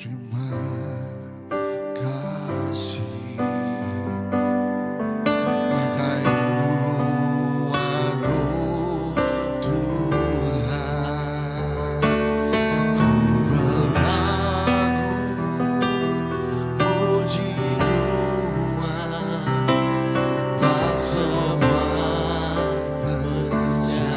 Terima kasih pakaimu anugerah Tuhan. Ku berlagu puji Tuhan tak semua menjadi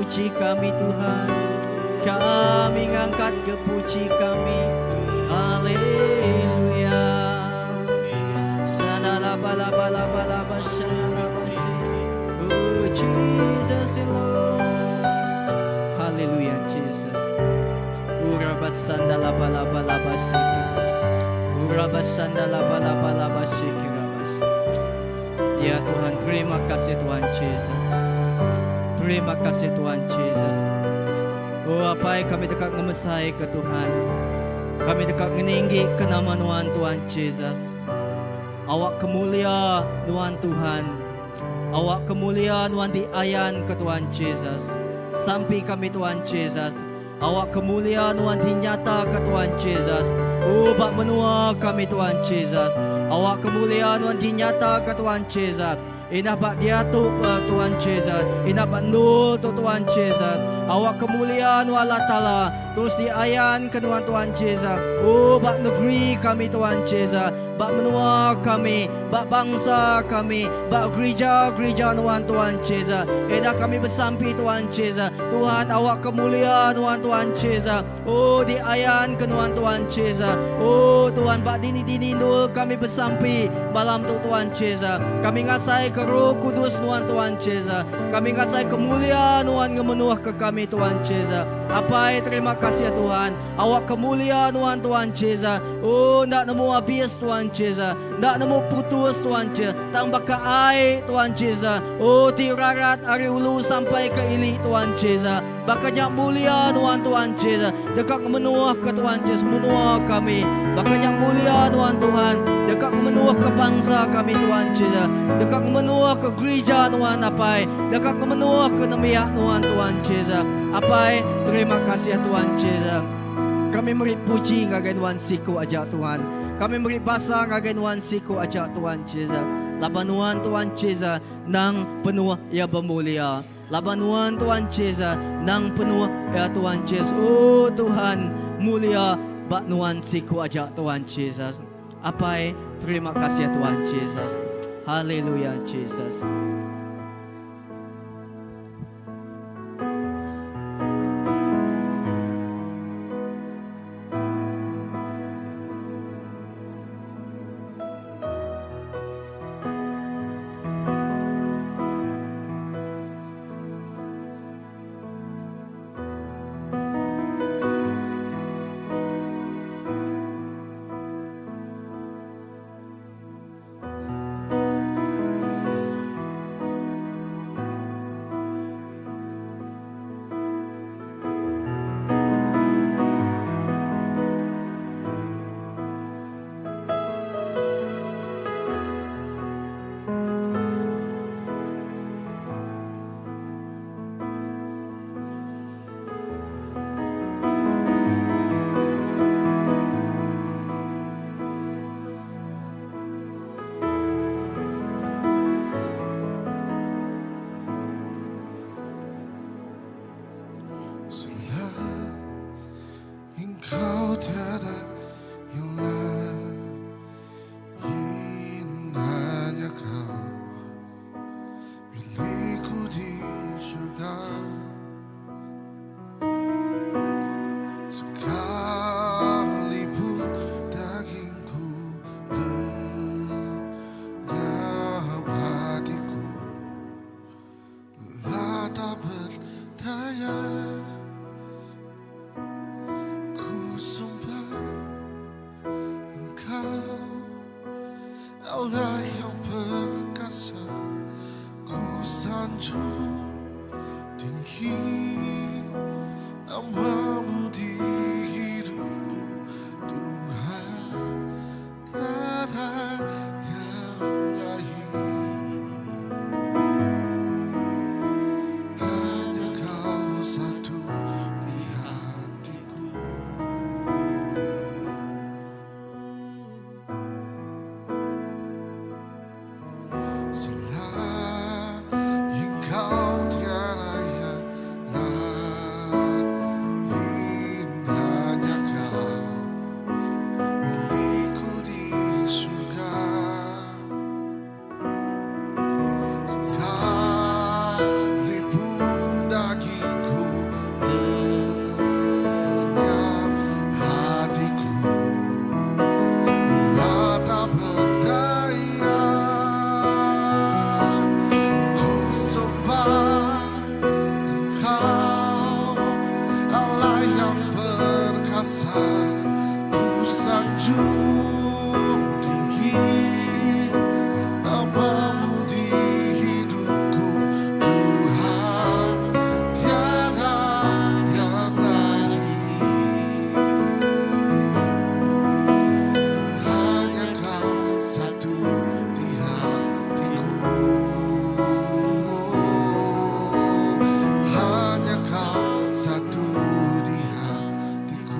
puji kami Tuhan. Kami ngangkat ke puji kami. Haleluya. Oh Jesus Lord. Haleluya Jesus. Urabasanda laba laba laba shiki. Urabasanda laba laba laba shiki rabas. Ya Tuhan, terima kasih Tuhan Yesus. Terima kasih Tuhan Yesus. Oh apa yang kami dekat ngemesai ke Tuhan. Kami dekat meninggi ke nama Tuhan Yesus. Awak kemulia Tuhan. Awak kemulia di ayan ke Tuhan Yesus. Sampai kami Tuhan Yesus. Awak kemulia dinyata ke Tuhan Yesus. Oh bak menua kami Tuhan Yesus. Awak kemuliaan dinyata ke Tuhan Yesus. Inah bak diatuk Tuhan Yesus. Inah bak nur Tuhan Yesus. Awak kemuliaan Allah Ta'ala terus diayan ke Tuhan Yesus. Oh bak negeri kami Tuhan Yesus. Bak menua kami, bak bangsa kami, bak gereja-gereja Tuhan Yesus. Inah kami bersampi Tuhan Yesus. Tuhan awak kemuliaan Tuhan Yesus. Oh diayan ke Tuhan Yesus. Oh Tuhan bak dini-dini nur kami bersampi malam tu Tuhan Yesus. Kami ngasai ke Roh Kudus Tuhan Yesus. Kami ngasai kemuliaan ngemenuh ke kami Tuhan Yesus. Apa terima kasih ya Tuhan. Awak kemuliaan Tuhan Yesus. Oh ndak nemu habis Tuhan Yesus. Ndak nemu putus Tuhan Yesus. Tang baka air Tuhan Yesus. Oh tirarat dari ulu sampai ke ilik Tuhan Yesus. Bakanya mulia Tuhan Yesus. Dekat menuah ke Tuhan Yesus. Menuah kami. Bakanya mulia Tuhan. Dekat menuah ke bangsa kami Tuhan Yesus. Dekat menuah ke gereja Tuhan Apai. Dekat menuah ke nemiak Tuhan Yesus. Apai terima kasih ya Tuhan Yesus. Kami beri puji ngagai Tuhan siku aja Tuhan. Kami beri basa ngagai Tuhan siku aja Tuhan Yesus. Labanuan Tuhan Yesus nang penuh ya bermulia. Labanuan Tuhan Yesus nang penuh ya Tuhan Yesus. Oh Tuhan mulia bak nuan siku aja Tuhan Yesus. Apai terima kasih ya Tuhan Yesus. Haleluya Yesus. Allah yang perkasa, ku sanjung tinggi namamu di hidupku, Tuhan. Tiada yang lain, hanya Kau satu di hatiku. kuasa, ku sanjung tinggi namamu di hidupku Tuhan, tiada yang lain. Hanya kau satu di hatiku, hanya kau satu di hatiku.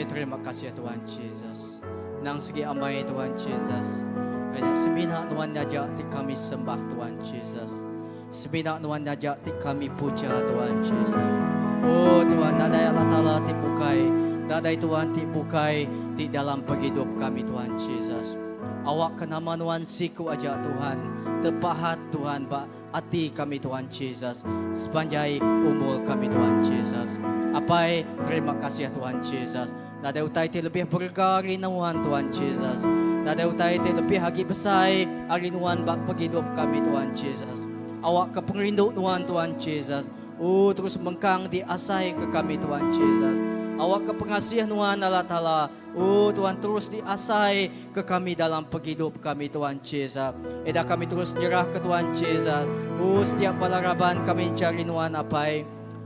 Apai, terima kasih ya Tuhan Yesus. Nang segi amai Tuhan Yesus. Ayat semina Tuhan najak ti kami sembah Tuhan Yesus. Semina Tuhan najak ti kami puja Tuhan Yesus. Oh Tuhan, nadai Allah Ta'ala ti bukai. Nadai Tuhan ti bukai di dalam hidup kami Tuhan Yesus. Awak kenama Tuhan siku aja Tuhan. Tepahat Tuhan ba hati kami Tuhan Yesus. Sepanjang umur kami Tuhan Yesus. Apai, terima kasih ya Tuhan Yesus. Nadai utai ti lebih berkah rinauan Tuhan Yesus. Nadai utai ti lebih hagi besar arinuan bak hidup kami Tuhan Yesus. Awak keperindu Tuhan Yesus. Oh terus mengkang di asai ke kami Tuhan Yesus. Awak kepengasihan Tuhan Allah Ta'ala. Oh Tuhan terus diasai ke kami dalam hidup kami Tuhan Yesus. Edah kami terus nyerah ke Tuhan Yesus. Oh setiap balaraban kami cari Tuhan apai.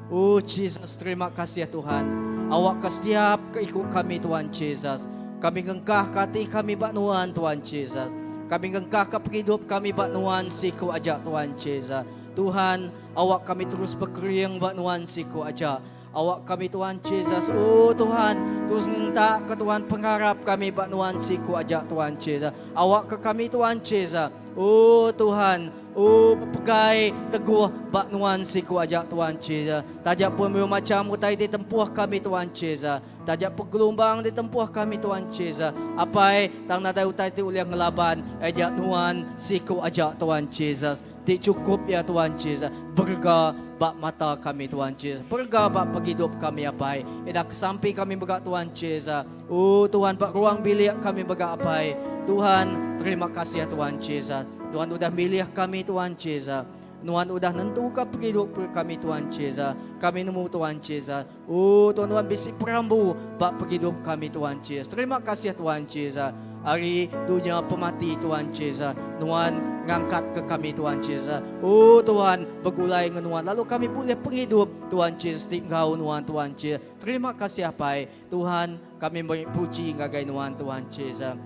Oh Jesus, terima kasih ya Tuhan. Awak ke setiap keikut kami Tuhan Yesus. Kami ngengkah kati kami bak Tuhan Yesus. Kami ngengkah ke hidup kami bak Tuhan siku ajak Tuhan Yesus. Tuhan, awak kami terus berkeriang bak Tuhan siku ajak. Awak kami Tuhan Yesus. Oh Tuhan, terus minta ke Tuhan pengharap kami bak Tuhan siku ajak Tuhan Yesus. Awak ke kami Tuhan Yesus. Oh Tuhan, oh pegai teguh bak Tuhan siku ajak Tuhan Yesus. Tajak pun macam utai di tempuh kami Tuhan Yesus. Tajak pegelombang di tempuh kami Tuhan Yesus. Apai tang nadai utai ti uliang ngelaban ajak Tuhan siku ajak Tuhan Yesus. Ti cukup ya Tuhan Yesus. Berga bak mata kami Tuhan Yesus. Berga bak hidup kami apai. Edah kesampi kami begak Tuhan Yesus. Oh Tuhan bak ruang bilik kami begak apai. Tuhan terima kasih ya Tuhan Yesus. Tuhan udah milih kami Tuhan Yesus. Tuhan udah nentukan hidup kami Tuhan Yesus. Kami nemu Tuhan Yesus. Oh Tuhan bisi perambu bak hidup kami Tuhan Yesus. Terima kasih ya Tuhan Yesus. Hari dunia pemati Tuhan Yesus. Tuhan ngangkat ke kami Tuhan Yesus. Oh Tuhan bergulai dengan Tuhan. Lalu kami boleh berhidup Tuhan Yesus. Tinggal Tuhan Yesus. Terima kasih apai Tuhan. Kami puji ngagai Tuhan Yesus.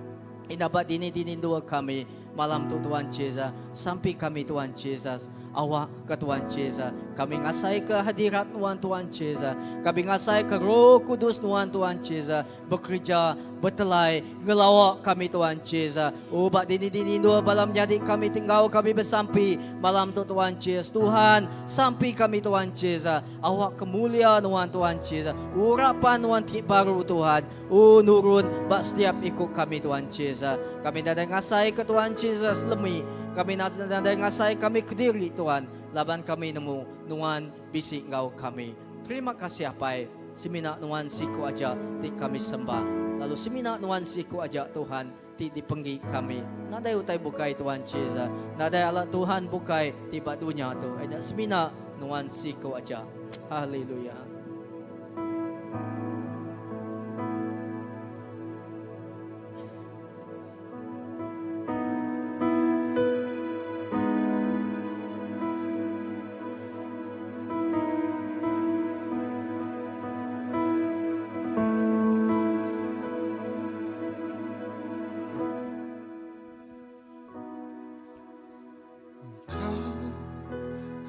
Inabat dini dua kami malam tu Tuhan Yesus. Sampai kami Tuhan Yesus. Awak ke Tuhan Yesus. Kami ngasai ke hadirat Tuhan Yesus. Kami ngasai ke Roh Kudus Tuhan Yesus. Bekerja, bertelai, ngelawak kami Tuhan Yesus. Oh bak dini dua malam jadi kami tinggal kami bersampi malam tu Tuhan Yesus. Tuhan sampai kami Tuhan Yesus. Awak kemuliaan Tuhan Yesus. Urapan Tuhan baru Tuhan. Oh nurun bak setiap ikut kami Tuhan Yesus. Kami dah ngasai ke Tuhan Yesus lemi. Kami dah ngasai kami ke diri Tuhan. Laban kami nemu Tuhan bisik ngau kami. Terima kasih apai. Semina Tuhan siku aja di kami sembah. Lalu semina Tuhan siku aja Tuhan di dipenggi kami. Nadai utai bukai Tuhan Yesus. Nadai Allah Tuhan bukai di bak dunia tu. Ada semina Tuhan siku aja. Haleluya.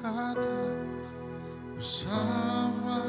Ada bersama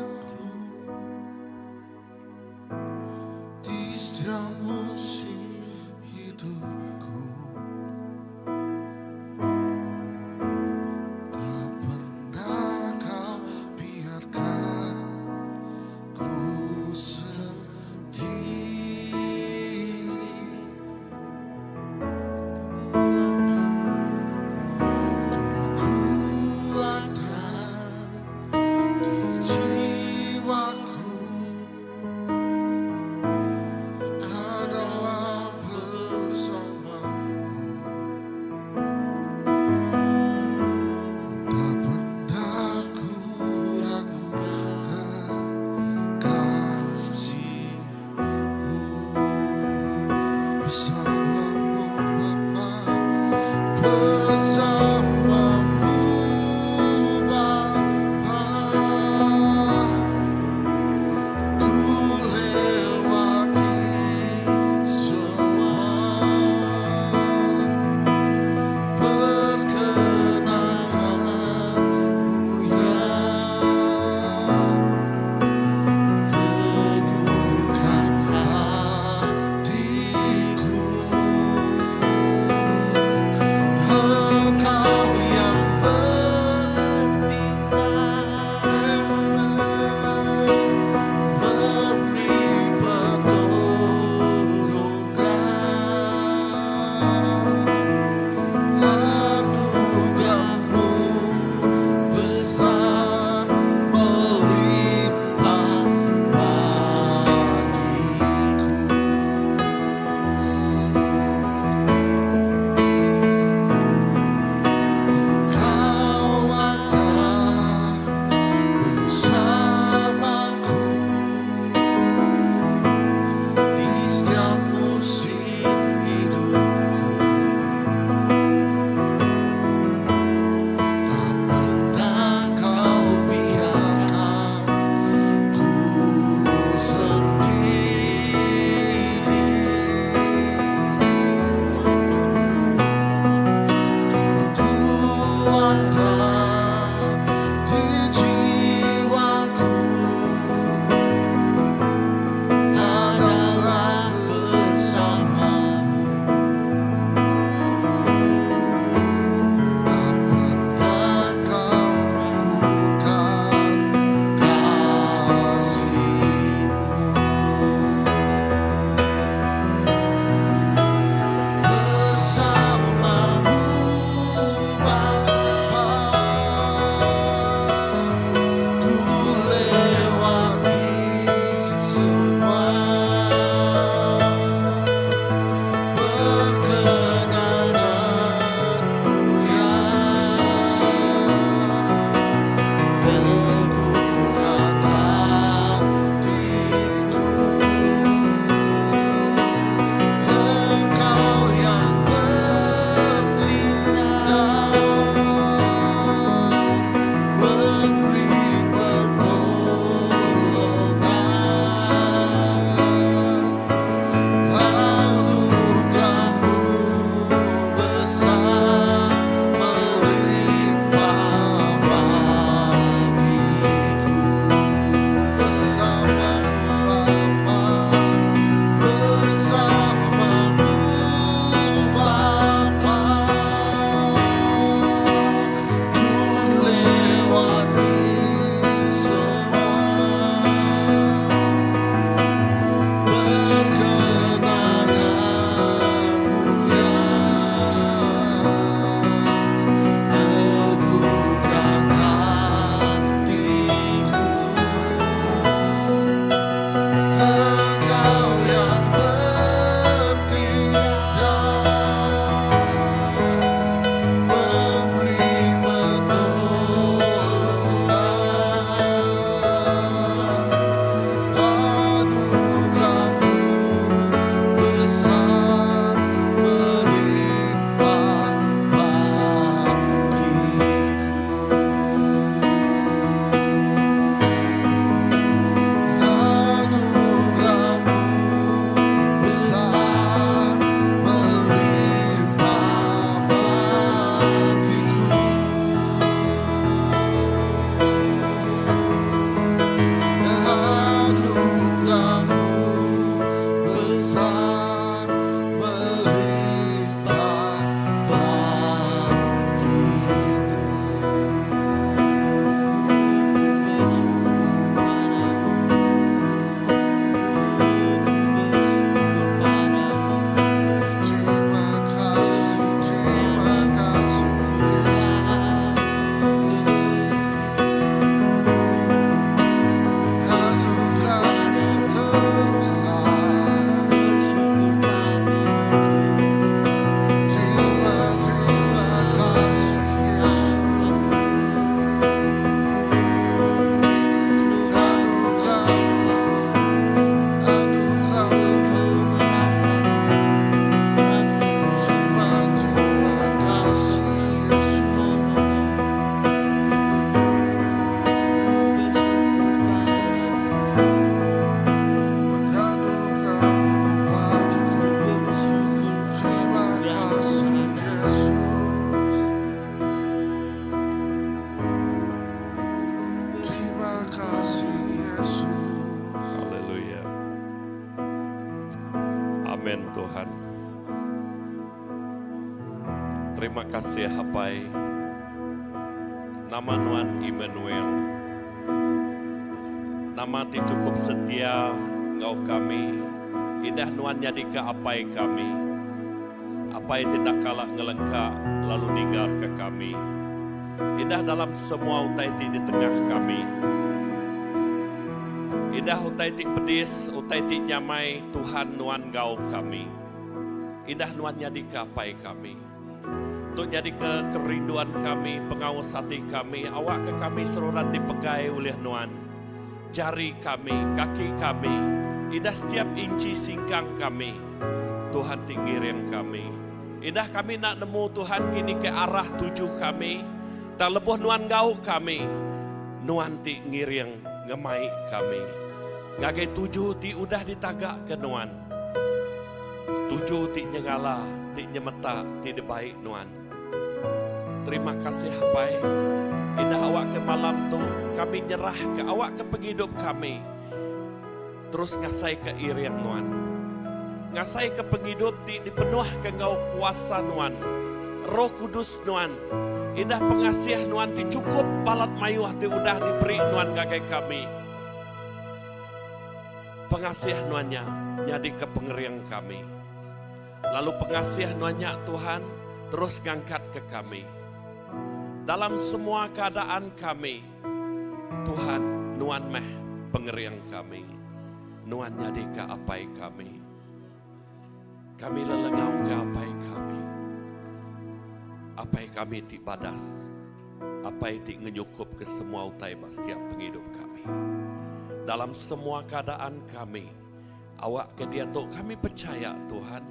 Terima kasih Hapai. Nama Nuan Immanuel. Nama ti cukup setia Engkau kami. Indah Nuan jadi ke apai kami. Apai tidak kalah ngelengkak lalu ninggal ke kami. Indah dalam semua utai ti di tengah kami. Indah utai ti pedis, utai ti nyamai Tuhan Nuan Engkau kami. Indah Nuan jadi ke apai kami. Untuk jadi ke kerinduan kami, pengawas hati kami, awak ke kami seruran dipegai oleh Nuan. Jari kami, kaki kami, indah setiap inci singkang kami, Tuhan tinggiring kami. Indah kami nak nemu Tuhan kini ke arah tujuh kami, tak lebuh Nuan Engkau kami, Nuan ti ngiring ngemai kami. Ngagai tujuh ti udah ditagak ke Nuan. Tujuh ti nyengala, ti nyemeta, ti debaik Nuan. Terima kasih Hapai. Indah awak ke malam tu kami nyerah ke awak ke penghidup kami. Terus ngasai ke iriang Nuan. Ngasai ke penghidup dipenuh ke Engkau kuasa Nuan. Roh Kudus Nuan. Indah pengasih Nuan ti cukup balat mayuh ti udah diberi Nuan gagai kami. Pengasih Nuannya jadi ke pengeriang kami. Lalu pengasih Nuannya Tuhan terus ngangkat ke kami. Dalam semua keadaan kami, Tuhan Nuan meh pengeriang kami. Nuan jadi ke apai kami. Kami lelengau ke apai kami. Apai kami ti badas. Apai ti ngenyukup ke semua utai setiap penghidup kami. Dalam semua keadaan kami, awak ke dia tu kami percaya Tuhan.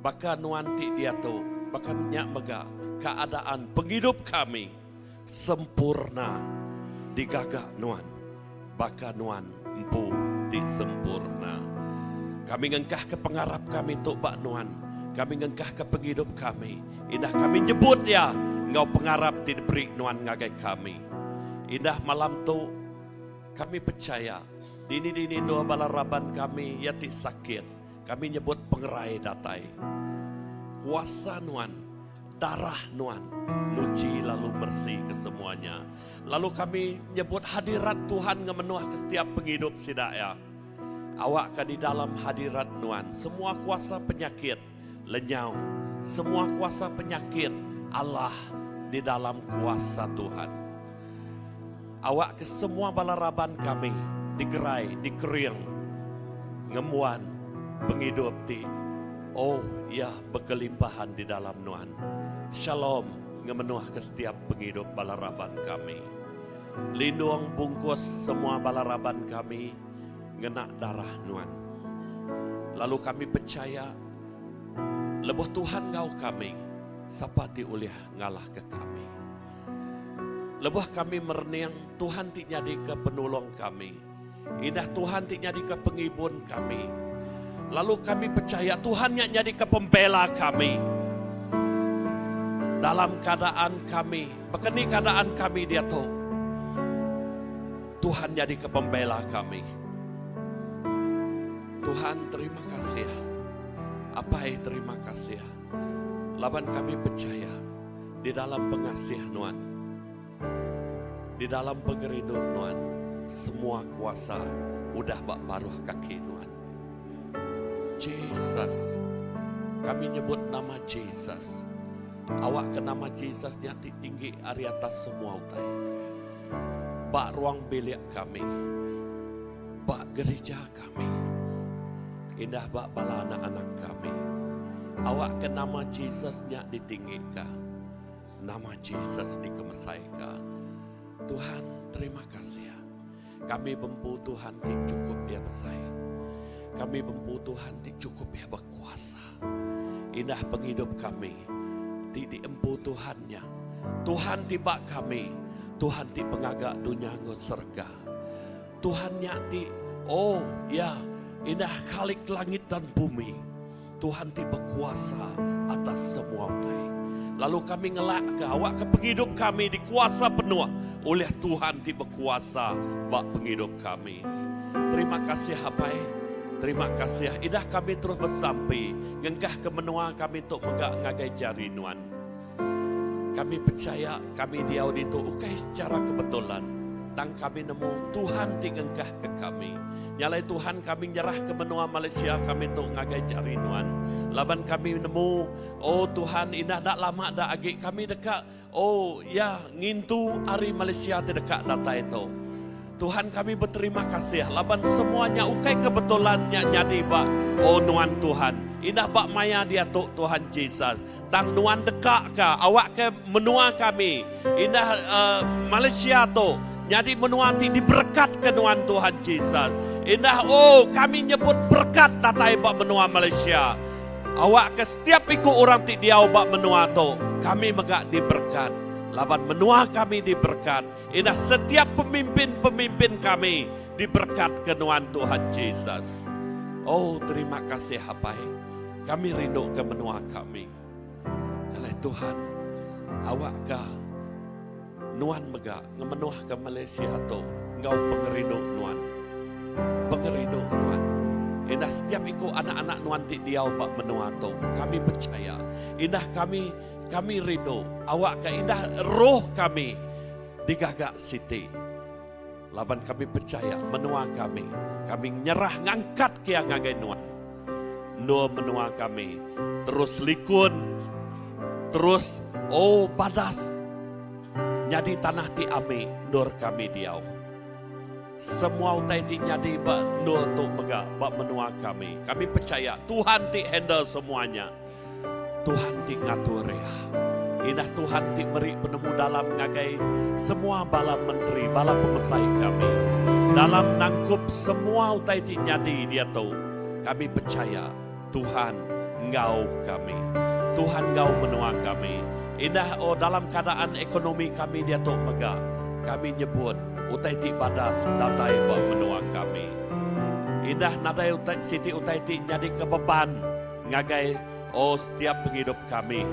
Baka Nuan ti dia tu, baka nyak mega keadaan penghidup kami sempurna digagak Nuan. Baka Nuan empu ti sempurna. Kami ngengkah ke pengarap kami tuk bak Nuan. Kami ngengkah ke penghidup kami. Indah kami nyebut ya, Engkau pengarap ti diberi Nuan ngagai kami. Indah malam tu kami percaya dini doa balaraban kami yati sakit. Kami nyebut pengerai datai. Kuasa Nuan, darah Nuan, nuci lalu bersih ke semuanya. Lalu kami nyebut hadirat Tuhan ngemenuh ke setiap penghidup sidaya. Awak ke di dalam hadirat Nuan, semua kuasa penyakit lenyau. Semua kuasa penyakit Allah di dalam kuasa Tuhan. Awak ke semua balaraban kami digerai, dikering, ngemuan, penghidup ti. Oh ya berkelimpahan di dalam Nuan. Shalom ngemenuh ke setiap penghidup balaraban kami. Lindung bungkus semua balaraban kami ngena darah Nuan. Lalu kami percaya lebuh Tuhan Engkau kami sapati ulih ngalah ke kami. Lebuh kami merniang Tuhan ti nyadi ke penolong kami. Indah Tuhan ti nyadi ke pengibun kami. Lalu kami percaya Tuhan yang jadi ke pembela kami. Dalam keadaan kami, bekeni keadaan kami dia tahu. Tuhan jadi ke pembela kami. Tuhan terima kasih. Apai terima kasih. Laban kami percaya di dalam pengasih Nuan. Di dalam pengerindu Nuan. Semua kuasa udah bak paruh kaki Nuan. Jesus, kami nyebut nama Jesus. Awak ke nama Jesus nyati tinggi ari atas semua utai. Bak ruang bilik kami, bak gereja kami, indah bak bala anak-anak kami. Awak ke nama Jesus nyak ditinggika, nama Jesus dikemesaika. Tuhan terima kasih. Kami bempu Tuhan ti cukup ya besai. Kami bempu Tuhan ti cukup ya berkuasa. Indah penghidup kami ti diempu Tuhannya. Tuhan tiba kami. Tuhan ti pengagak dunia ngot serga. Tuhannya ti oh ya indah khalik langit dan bumi. Tuhan ti berkuasa atas semua utai. Lalu kami ngelak ke awak ke penghidup kami dikuasa penuh oleh Tuhan ti berkuasa bak penghidup kami. Terima kasih Hapai. Terima kasih. Indah kami terus bersampai. Ngengkah ke menua kami untuk megak ngagai jari Nuan. Kami percaya kami diau itu ukai secara kebetulan. Tang kami nemu Tuhan tingengkah ke kami. Nyalai Tuhan kami nyerah ke benua Malaysia kami untuk ngagai cari nuan. Laban kami nemu, oh Tuhan indah dak lama dak agi kami dekat. Oh ya ngintu hari Malaysia terdekat data itu. Tuhan kami berterima kasih. Laban semuanya ukai kebetulannya nyadi bak. Oh nuan Tuhan. Indah bak maya dia Tuhan Yesus. Tang nuan dekat ka awak ke menua kami. Indah Malaysia tu. Jadi menuanti diberkat ke nuan Tuhan Yesus. Indah oh kami nyebut berkat datai bak menua Malaysia. Awak ke setiap ikut orang ti dia bak menua tu. Kami megak diberkat. Laban menua kami diberkat. Indah setiap pemimpin-pemimpin kami diberkat ke nuan Tuhan Yesus. Oh terima kasih hapai. Kami rindu ke menua kami. Oleh Tuhan, awak kah nuan megak ngemenuah ke Malaysia tu ngau pengerido nuan. Pengerido nuan. Indah setiap ikut anak-anak nuan ti diau bak menua tu. Kami percaya. Indah kami rindu. Awak ke indah roh kami digagak siti. Laban kami percaya menua kami. Kami nyerah ngangkat ke yang ngagai nuan. Nur menua kami. Terus likun. Terus oh badas. Nyadi tanah ti ame nur kami diau. Semua utai ti nyadi bak nur tu megak bak menua kami. Kami percaya Tuhan ti handle semuanya. Tuhan ti ngatur ya. Indah Tuhan ti meri penemu dalam ngagai semua bala menteri, bala pemesai kami. Dalam nangkup semua utai ti nyadi dia tu. Kami percaya Tuhan ngau kami. Tuhan ngau menua kami. Indah oh dalam keadaan ekonomi kami dia tu megak. Kami nyebut utai ti badas datai bak menua kami. Indah nadai utai siti utai ti nyadi kebeban ngagai oh setiap penghidup kami.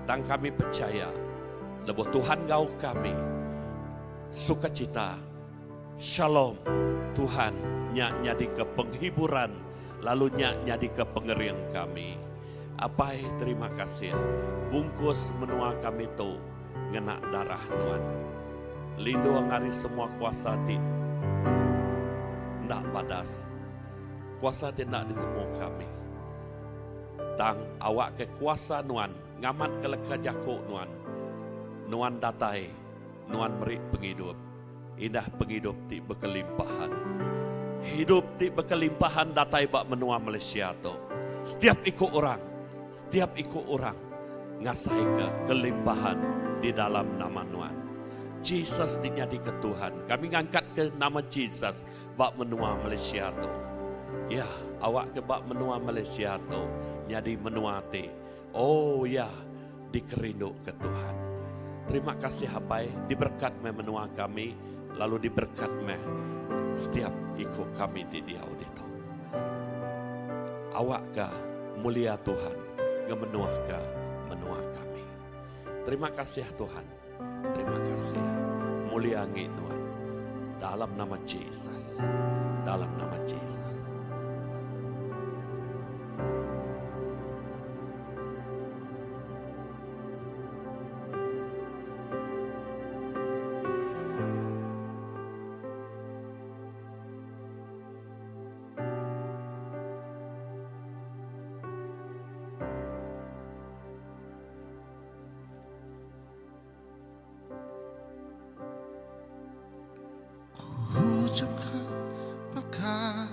Tang kami percaya lebuh Tuhan ngau kami. Sukacita. Shalom. Tuhan nyadi ke penghiburan lalu nyadi ke pengeriang kami. Apai terima kasih. Bungkus menua kami tu ngena darah nuan. Lindu angari semua kuasa ti ndak badas. Kuasa ti ndak ditemu kami. Tang awak ke kuasa nuan ngamat ke leka jaku nuan. Nuan datai, nuan meri penghidup. Indah penghidup ti berkelimpahan. Hidup ti berkelimpahan datai bak menua Malaysia tu. Setiap ikut orang ngasai ke kelimpahan di dalam nama nuan. Jesus dinyadi ke Tuhan. Kami ngangkat ke nama Jesus bak menua Malaysia tu. Ya, awak ke bak menua Malaysia tu nyadi menua ti. Oh ya, dikerindu ke Tuhan. Terima kasih hapai diberkat me menua kami lalu diberkat me setiap ikut kami di dia itu. Awak ke mulia Tuhan ngemenuah ke menua kami. Terima kasih Tuhan. Terima kasih. Mulia nginuan. Dalam nama Yesus. Dalam nama Yesus. Ucapkan berkat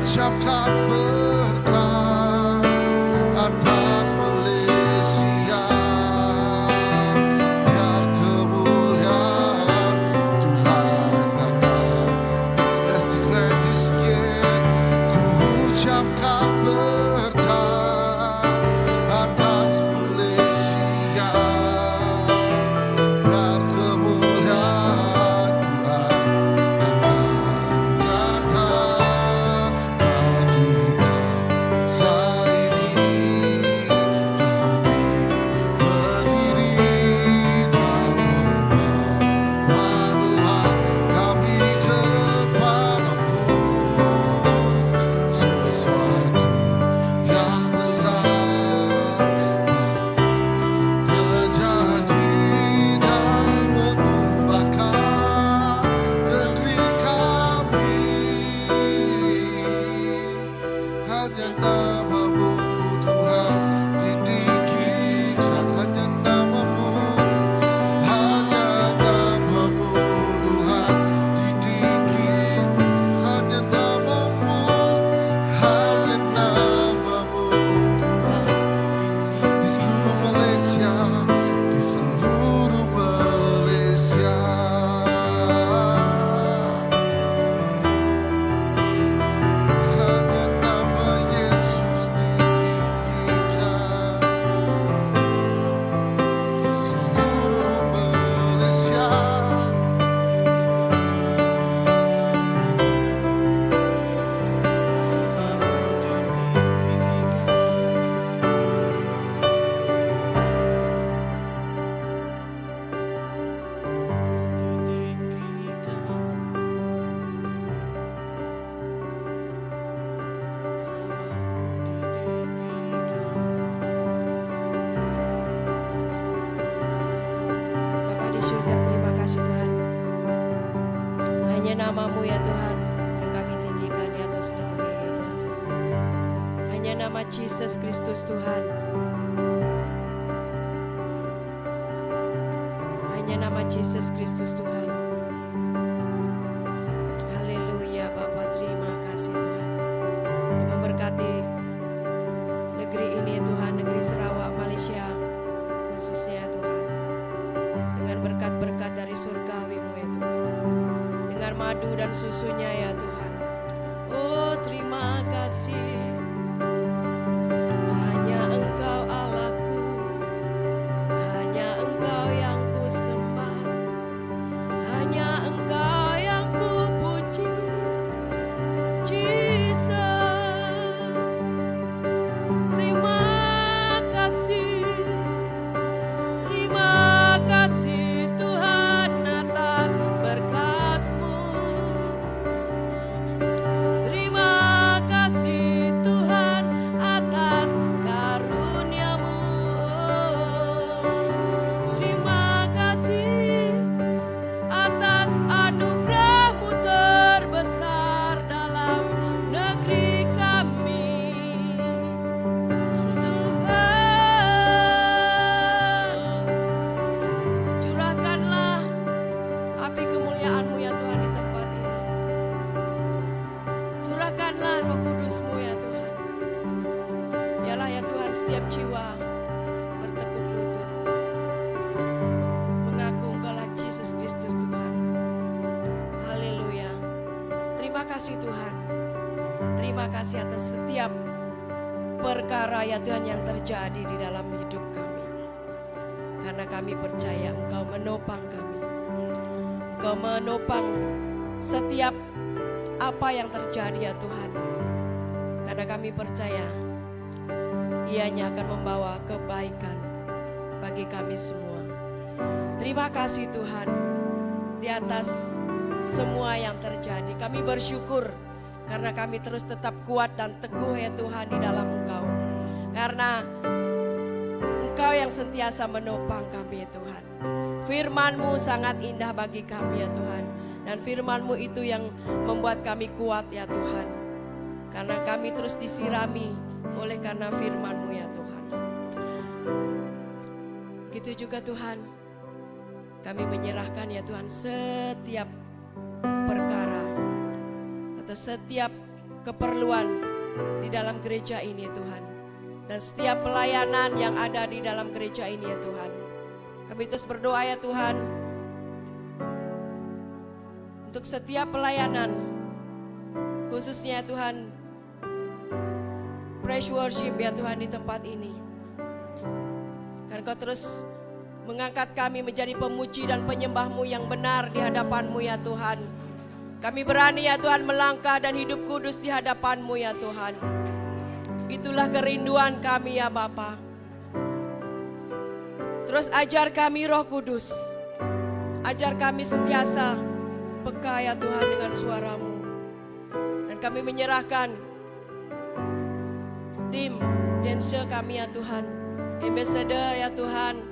ucapkan berkat atas Malaysia, biar kemuliaan Tuhan datang. Let's declare this again. Ku ucapkan berkat atas Malaysia, biar kemuliaan Tuhan akan datang bagi bangsa ini. Kami berdiri dan membawa doa kami kepadamu. Sesuatu yang besar terjadi dan mengubahkan negeri kami. Hanya namamu Tuhan ditinggikan, hanya namamu Tuhan ditinggikan, hanya namamu Tuhan di seluruh Malaysia, di seluruh Malaysia. Hanya nama Yesus ditinggikan di seluruh Malaysia. Bapa di surga, terima kasih Tuhan. Hanya namamu ya Tuhan yang kami tinggikan di atas negeri ini Tuhan. Hanya nama Yesus Kristus Tuhan. Hanya nama Yesus Kristus Tuhan. Haleluya Bapa, terima kasih Tuhan. Kau memberkati negeri ini Tuhan, negeri Sarawak, Malaysia khususnya Tuhan. Dengan berkat-berkat dari surgawi-Mu ya Tuhan, dengan madu dan susunya ya Tuhan. Oh terima kasih. Hanya Engkau Allahku, hanya Engkau yang ku sembah, hanya Engkau yang ku puji. Jesus, terima kasih. Terima kasih Tuhan atas berkat-Mu. Terima kasih Tuhan atas karunia-Mu. Terima kasih atas anugerah-Mu terbesar dalam negeri kami. Tuhan, curahkanlah api kemuliaan-Mu ya Tuhan di tempat ini. Curahkanlah Roh Kudus-Mu ya Tuhan. Biarlah ya Tuhan setiap jiwa bertekuk lutut mengaku Engkaulah Yesus Kristus Tuhan. Haleluya. Terima kasih Tuhan. Terima kasih atas setiap perkara ya Tuhan yang terjadi di dalam hidup kami. Karena kami percaya Engkau menopang kami. Engkau menopang setiap apa yang terjadi ya Tuhan. Karena kami percaya ianya akan membawa kebaikan bagi kami semua. Terima kasih Tuhan di atas semua yang terjadi. Kami bersyukur karena kami terus tetap kuat dan teguh ya Tuhan di dalam Engkau. Karena Engkau yang sentiasa menopang kami ya Tuhan. Firman-Mu sangat indah bagi kami ya Tuhan. Dan firman-Mu itu yang membuat kami kuat ya Tuhan. Karena kami terus disirami oleh karena firman-Mu ya Tuhan. Gitu juga Tuhan, kami menyerahkan ya Tuhan setiap perkara atau setiap keperluan di dalam gereja ini Tuhan. Dan setiap pelayanan yang ada di dalam gereja ini ya Tuhan. Kami terus berdoa ya Tuhan, untuk setiap pelayanan, khususnya Tuhan, praise worship ya Tuhan di tempat ini. Karena Kau terus mengangkat kami menjadi pemuji dan penyembah-Mu yang benar di hadapan-Mu ya Tuhan. Kami berani ya Tuhan melangkah dan hidup kudus di hadapan-Mu ya Tuhan. Itulah kerinduan kami ya Bapa. Terus ajar kami Roh Kudus. Ajar kami sentiasa peka ya Tuhan dengan suara-Mu. Dan kami menyerahkan tim dancer kami ya Tuhan. Ambassador ya Tuhan.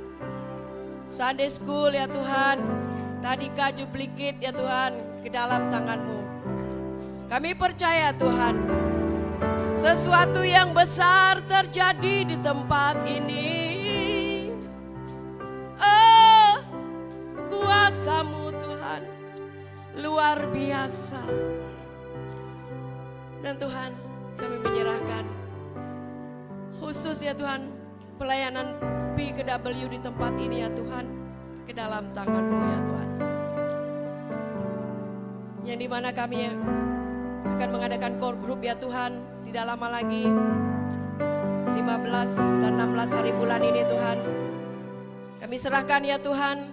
Sunday School ya Tuhan. Tadika Juplikit ya Tuhan ke dalam tangan-Mu. Kami percaya Tuhan, sesuatu yang besar terjadi di tempat ini. Oh, kuasa-Mu Tuhan luar biasa. Dan Tuhan, kami menyerahkan khusus ya Tuhan pelayanan PKW di tempat ini ya Tuhan ke dalam tangan-Mu ya Tuhan. Yang dimana kami akan mengadakan core group ya Tuhan, tidak lama lagi 15 dan 16 hari bulan ini Tuhan. Kami serahkan ya Tuhan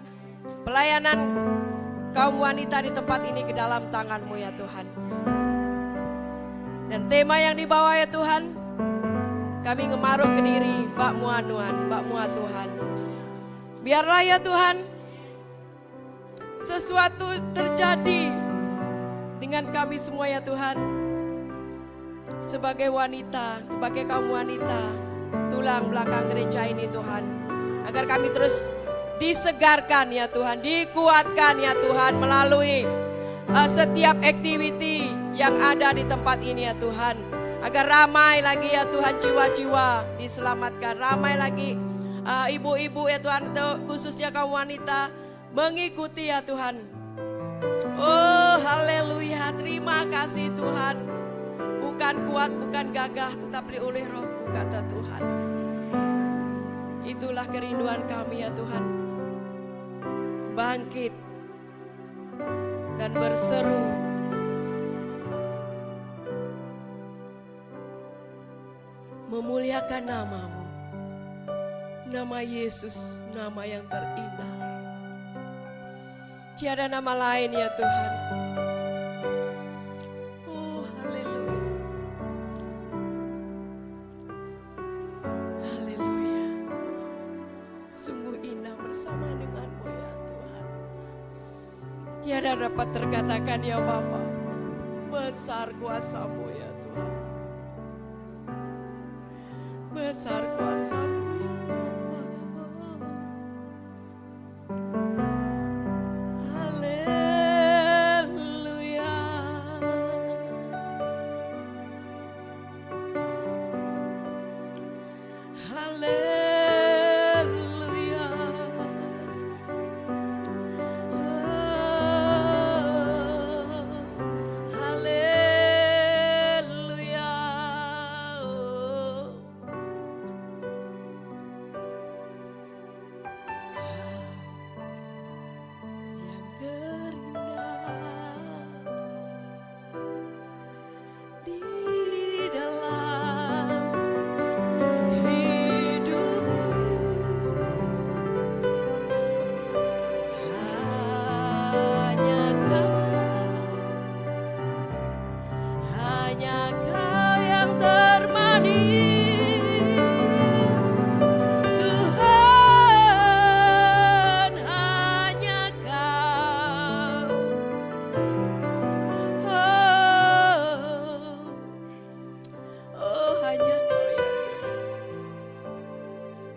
pelayanan kaum wanita di tempat ini ke dalam tangan-Mu ya Tuhan. Dan tema yang dibawa ya Tuhan, kami ngemaruh ke diri Mbak Muanuan, Mbak Mua Tuhan. Biarlah ya Tuhan sesuatu terjadi dengan kami semua ya Tuhan. Sebagai wanita, sebagai kaum wanita, tulang belakang gereja ini Tuhan. Agar kami terus disegarkan ya Tuhan, dikuatkan ya Tuhan melalui setiap activity yang ada di tempat ini ya Tuhan. Agar ramai lagi ya Tuhan jiwa-jiwa diselamatkan. Ramai lagi ibu-ibu ya Tuhan, khususnya kaum wanita mengikuti ya Tuhan. Oh haleluya, terima kasih Tuhan. Bukan kuat, bukan gagah, tetapi oleh Roh-Mu kata Tuhan. Itulah kerinduan kami ya Tuhan. Bangkit dan berseru. Memuliakan nama-Mu. Nama Yesus, nama yang terindah. Tiada nama lain ya Tuhan. Oh haleluya. Haleluya. Sungguh indah bersama dengan-Mu ya Tuhan. Tiada dapat terkatakan ya Bapa. Besar kuasa-Mu ya Tuhan. Besar kuasa-Mu ya Bapa. Haleluya. Haleluya. Haleluya. Yang terindah di dalam hidupku, hanya Kau yang termanis, Tuhan, hanya Kau. Oh, hanya Kau ya Tuhan.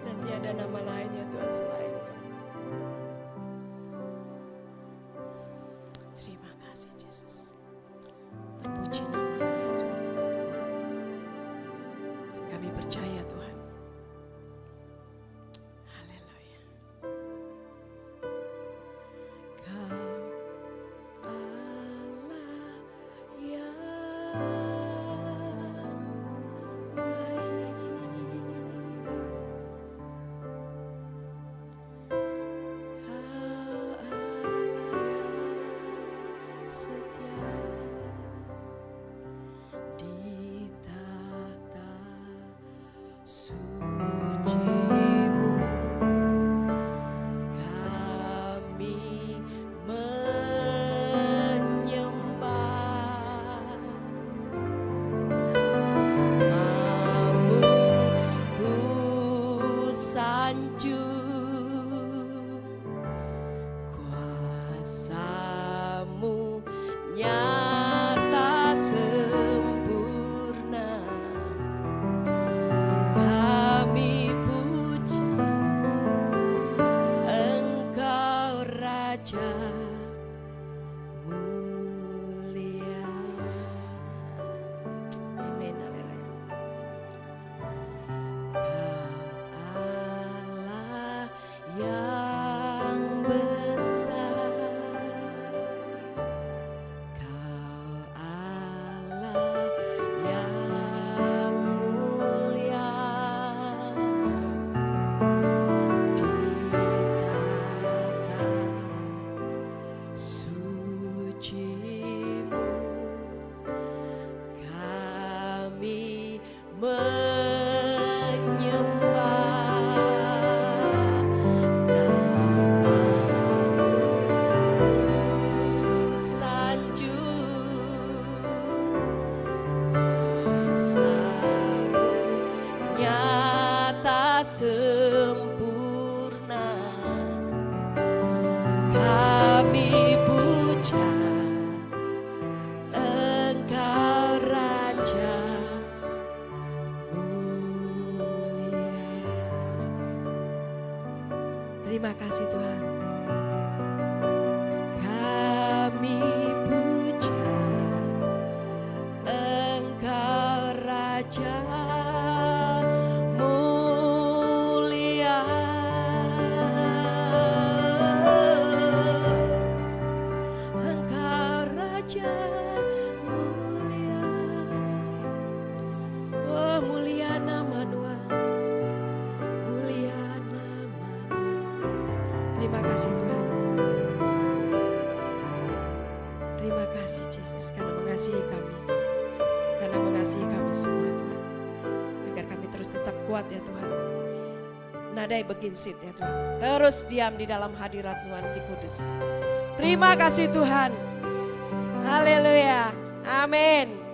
Dan tiada nama lain ya Tuhan selain Kau. Terima kasih Yesus. Terpuji nama-Mu ya Tuhan. suci-Mu kami menyembah. Namamu ku sanjung, kuasa-Mu nyata sempurna. Kami puji Engkau Raja mulia. Amin, haleluya. Kau Allah yang besar, Kau Allah yang mulia. Di suci-Mu kami menyembah. Namamu ku sanjung, kuasa-Mu nyata sempurna. Kami puja Engkau Raja mulia. Terima kasih Tuhan. Kami puja Engkau Raja mulia. Engkau Raja mulia. Oh, mulia nama Tuhan, mulia nama Tuhan. Terima kasih Tuhan. Terima kasih Yesus karena mengasihi kami, karena mengasihi kami semua Tuhan. Agar kami terus tetap kuat ya Tuhan. Nadai beginsit ya Tuhan. Terus diam di dalam hadirat Tuhan di Kudus. Terima kasih Tuhan. Haleluya. Amin.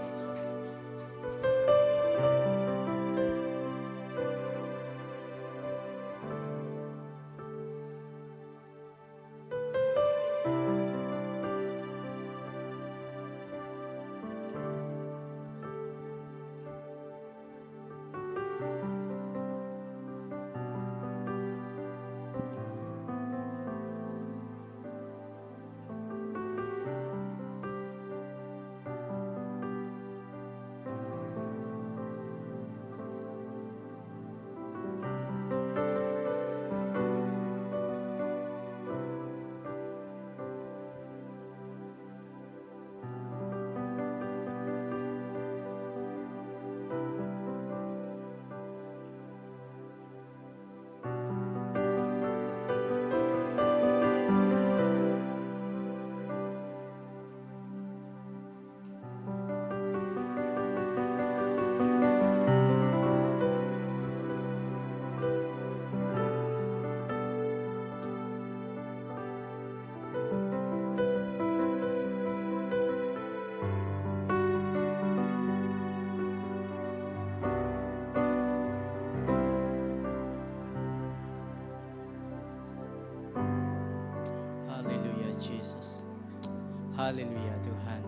Haleluya Tuhan.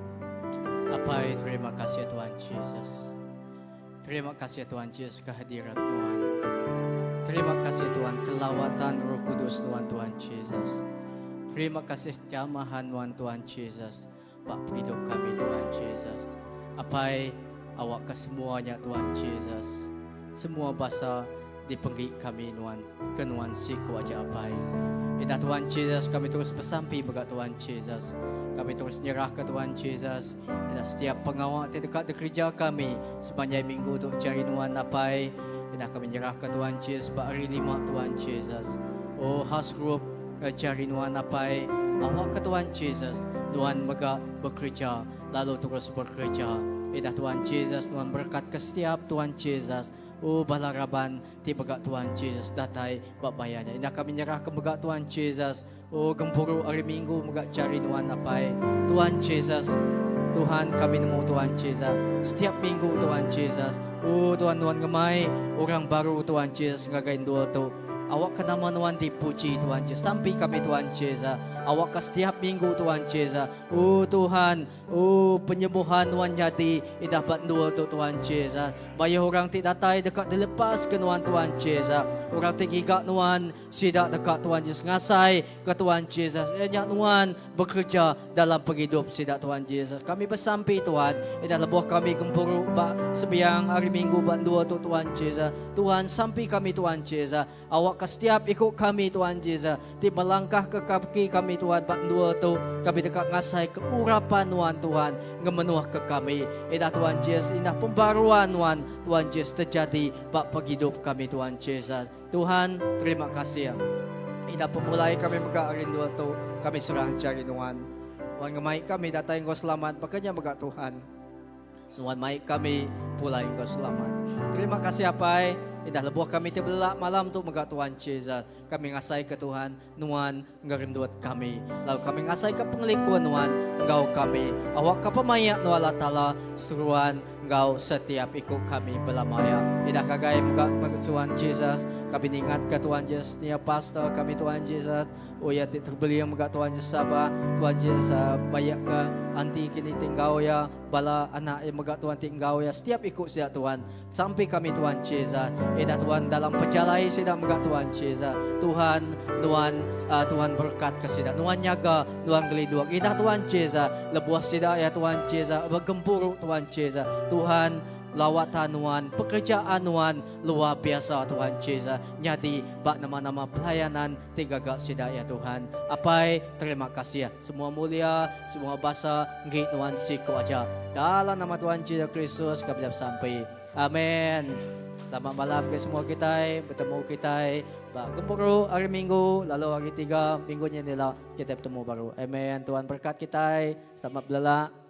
Apai terima kasih Tuhan Yesus. Terima kasih Tuhan Yesus kehadiran Tuhan. Terima kasih Tuhan kelawatan Roh Kudus Tuhan Yesus. Terima kasih jamahan Tuhan Yesus. Pak hidup kami Tuhan Yesus. Apai awak kesemuanya Tuhan Yesus. Semua bahasa dipenggi kami ke siku aja apai. Ida Tuhan Yesus kami terus bersampi bagi Tuhan Yesus. Kami terus nyerah ke Tuhan Yesus. Ida setiap pengawal di dekat kerja kami sepanjang minggu untuk cari Tuhan apai. Ida kami nyerah ke Tuhan Yesus hari 5 Tuhan Yesus. Oh house group cari Tuhan apai. Awak ke Tuhan Yesus. Tuhan mega bekerja lalu terus bekerja. Ida Tuhan Yesus Tuhan berkat ke setiap Tuhan Yesus balaraban ti baga Tuhan Yesus datay babayanya. Ina kami nyerahkan baga Tuhan Yesus. Gempuru hari Minggu baga cari nuan apay. Tuhan Yesus, Tuhan kami nemu Tuhan Yesus. Setiap minggu Tuhan Yesus. Tuhan nuan ngemay orang baru Tuhan Yesus ngagain dua tu. Awak kena manuan dipuji Tuhan Yesus. Sampai kami Tuhan Yesus. Awak ke setiap minggu Tuhan Yesus. Tuhan, penyembuhan Tuhan jadi dapat dua tu Tuhan Yesus. Bayar orang tidak datai dekat dilepas ke Tuhan Yesus. Orang tigigak Tuhan sidak dekat Tuhan Yesus. Ngasai ke Tuhan Yesus. Banyak Tuhan bekerja dalam penghidup sidak Tuhan Yesus. Kami bersampai Tuhan. Dah lebuh kami gempuru sebiang hari Minggu bak dua tu Tuhan Yesus. Tuhan sampai kami Tuhan Yesus. Awak ke setiap ikut kami Tuhan Yesus. Ti melangkah ke kaki kami Tuhan bak dua tu. Kami dekat ngasai keurapan Tuhan ngemenuh ke kami. Dah Tuhan Yesus indah pembaruan Tuhan Yesus terjadi bak penghidup kami Tuhan Yesus. Tuhan terima kasih. Indah pemulai kami mega hari dua tu. Kami serah cari Tuhan. Tuhan ngemai kami datang engkau selamat. Makanya mega Tuhan. Tuhan mai kami pulai engkau selamat. Terima kasih apai. Indah lebuh kami terbelak malam tu mega Tuhan Yesus. Kami ngasai ke Tuhan, Tuhan ngerenduat kami. Lalu kami ngasai ke pengelikuan Tuhan, engkau kami. Awak ke pemayak nu Allah Ta'ala, seruan engkau setiap ikut kami belamaya. Indah kagai mega Tuhan Yesus. Kami ingat ke Tuhan Yesus, nia pastor kami Tuhan Yesus. Ya terbeli yang mega Tuhan Yesus sabah. Tuhan Yesus banyak ke anti kini tinggal ya. Bala anak yang mega Tuhan tinggal ya. Setiap ikut siap Tuhan. Sampai kami Tuhan Yesus. Dah Tuhan dalam perjalanan sidak mega Tuhan Yesus. Tuhan berkat ke sidak. Tuhan nyaga, Tuhan geliduk. Dah Tuhan Yesus. Lebuah sidak ya Tuhan Yesus. Bergempuru Tuhan Yesus. Tuhan lawatan Tuhan, pekerjaan Tuhan luar biasa Tuhan Yesus. Jadi bak nama-nama pelayanan tiga gak sidak ya Tuhan. Apai terima kasih ya. Semua mulia, semua bahasa ngit Tuhan siku aja. Dalam nama Tuhan Yesus Kristus kami sampai. Amin. Selamat malam ke semua kita, bertemu kita. Bak gempuru hari Minggu, lalu hari 3 minggunya nila kita bertemu baru. Amin. Tuhan berkat kita. Selamat belala.